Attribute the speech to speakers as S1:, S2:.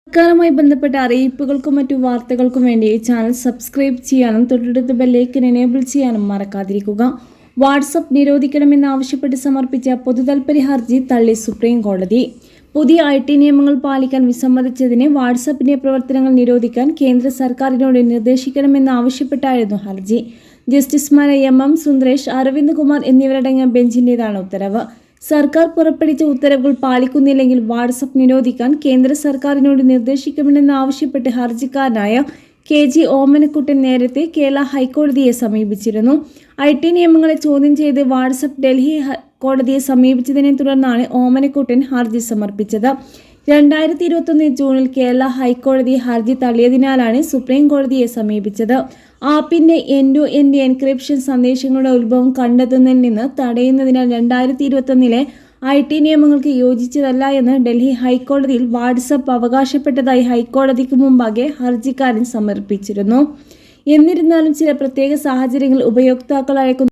S1: സർക്കാരുമായി ബന്ധപ്പെട്ട അറിയിപ്പുകൾക്കും മറ്റു വാർത്തകൾക്കും വേണ്ടി ഈ ചാനൽ സബ്സ്ക്രൈബ് ചെയ്യാനും തൊട്ടടുത്ത ബെല്ലൈക്കൻ എനേബിൾ ചെയ്യാനും മറക്കാതിരിക്കുക. വാട്സ്ആപ്പ് നിരോധിക്കണമെന്നാവശ്യപ്പെട്ട് സമർപ്പിച്ച പൊതുതാൽപര്യ ഹർജി തള്ളി സുപ്രീം കോടതി. പുതിയ IT നിയമങ്ങൾ പാലിക്കാൻ വിസമ്മതിച്ചതിന് വാട്സ്ആപ്പിന്റെ പ്രവർത്തനങ്ങൾ നിരോധിക്കാൻ കേന്ദ്ര സർക്കാരിനോട് നിർദ്ദേശിക്കണമെന്നാവശ്യപ്പെട്ടായിരുന്നു ഹർജി. ജസ്റ്റിസുമാരായ MM സുന്ദരേഷ്, അരവിന്ദ് കുമാർ എന്നിവരടങ്ങിയ ബെഞ്ചിന്റേതാണ് ഉത്തരവ്. സർക്കാർ പുറപ്പെടുവിച്ച ഉത്തരവുകൾ പാലിക്കുന്നില്ലെങ്കിൽ വാട്സ്ആപ്പ് നിരോധിക്കാൻ കേന്ദ്ര സർക്കാരിനോട് നിർദ്ദേശിക്കണമെന്നാവശ്യപ്പെട്ട് ഹർജിക്കാരനായ KG ഓമനക്കുട്ടൻ നേരത്തെ കേരള ഹൈക്കോടതിയെ സമീപിച്ചിരുന്നു. IT നിയമങ്ങളെ ചോദ്യം ചെയ്ത് വാട്സ്ആപ്പ് ഡൽഹി കോടതിയെ സമീപിച്ചതിനെ തുടർന്നാണ് ഓമനക്കുട്ടൻ ഹർജി സമർപ്പിച്ചത്. 2021 ജൂണിൽ കേരള ഹൈക്കോടതി ഹർജി തള്ളിയതിനാലാണ് സുപ്രീം കോടതിയെ സമീപിച്ചത്. ആപ്പിന്റെ എൻഡ്-ടു-എൻഡ് എൻക്രിപ്ഷൻ സന്ദേശങ്ങളുടെ ഉത്ഭവം കണ്ടെത്തുന്നതിൽ നിന്ന് തടയുന്നതിനാൽ 2021 IT നിയമങ്ങൾക്ക് യോജിച്ചതല്ല എന്ന് ഡൽഹി ഹൈക്കോടതിയിൽ വാട്സ്ആപ്പ് അവകാശപ്പെട്ടതായി ഹൈക്കോടതിക്ക് മുമ്പാകെ ഹർജിക്കാരൻ സമർപ്പിച്ചിരുന്നു. എന്നിരുന്നാലും ചില പ്രത്യേക സാഹചര്യങ്ങളിൽ ഉപയോക്താക്കൾ അയക്കുന്ന